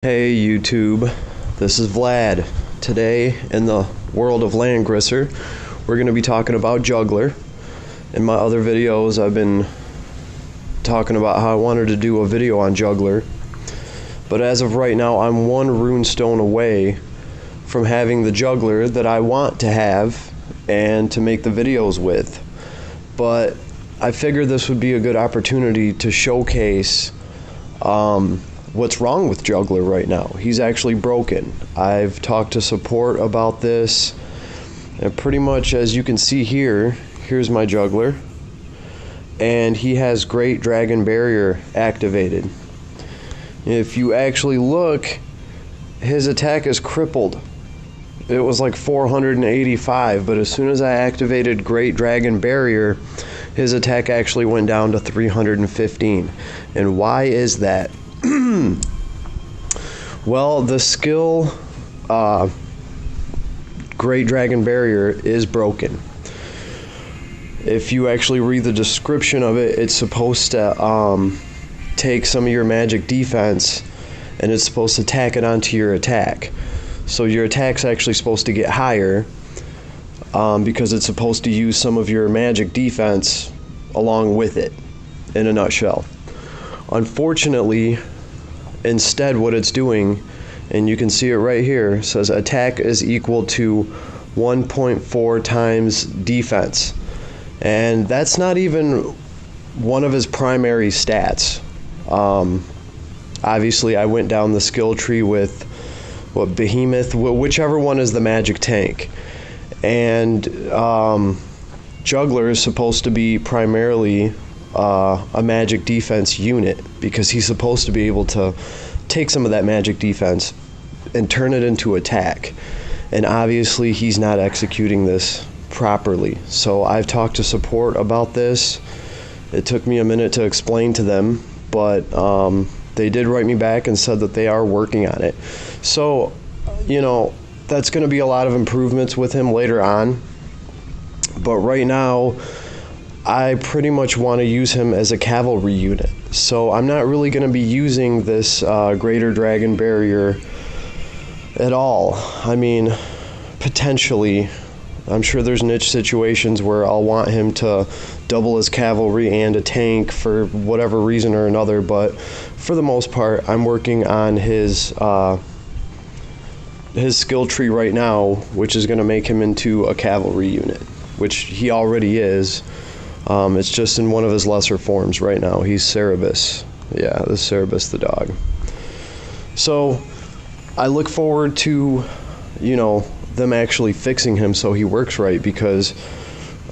Hey YouTube, this is Vlad. Today in the world of Langrisser, we're going to be talking about Juggler. In my other videos I've been talking about how I wanted to do a video on Juggler, but as of right now I'm one runestone away from having the Juggler that I want to have and to make the videos with. But I figured this would be a good opportunity to showcase what's wrong with Juggler right now. He's actually broken. I've talked to support about this, and pretty much as you can see here, here's my Juggler, and he has Great Dragon Barrier activated. If you actually look, his attack is crippled. It was like 485, but as soon as I activated Great Dragon Barrier, his attack actually went down to 315. And why is that? Well, the skill Great Dragon Barrier is broken. If you actually read the description of it, it's supposed to take some of your magic defense and it's supposed to tack it onto your attack. So your attack's actually supposed to get higher because it's supposed to use some of your magic defense along with it, in a nutshell. Unfortunately, instead what it's doing, and you can see it right here, says attack is equal to 1.4 times defense, and that's not even one of his primary stats. Obviously I went down the skill tree with Behemoth, whichever one is the magic tank, and Juggler is supposed to be primarily a magic defense unit, because he's supposed to be able to take some of that magic defense and turn it into attack, and obviously he's not executing this properly. So I've talked to support about this. It took me a minute to explain to them, but they did write me back and said that they are working on it. So that's going to be a lot of improvements with him later on, but right now I pretty much want to use him as a cavalry unit. So I'm not really going to be using this Greater Dragon Barrier at all. I mean, potentially, I'm sure there's niche situations where I'll want him to double his cavalry and a tank for whatever reason or another, but for the most part, I'm working on his skill tree right now, which is going to make him into a cavalry unit, which he already is. It's just in one of his lesser forms right now. He's Cerebus. Yeah, this is Cerebus the dog. So I look forward to, them actually fixing him so he works right, because,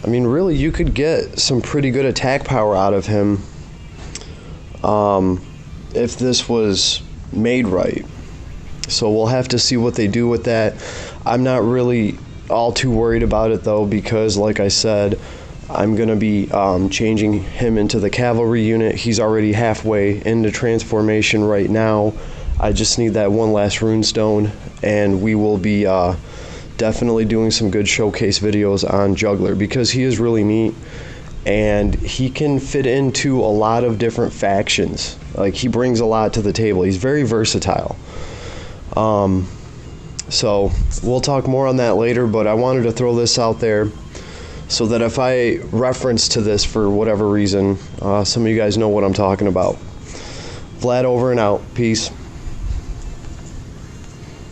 I mean, really, you could get some pretty good attack power out of him if this was made right. So we'll have to see what they do with that. I'm not really all too worried about it, though, because, like I said, I'm going to be changing him into the cavalry unit. He's already halfway into transformation right now. I just need that one last runestone, and we will be definitely doing some good showcase videos on Juggler, because he is really neat, and he can fit into a lot of different factions. Like, he brings a lot to the table. He's very versatile. So we'll talk more on that later, but I wanted to throw this out there so that if I reference to this for whatever reason, some of you guys know what I'm talking about. Vlad over and out. Peace.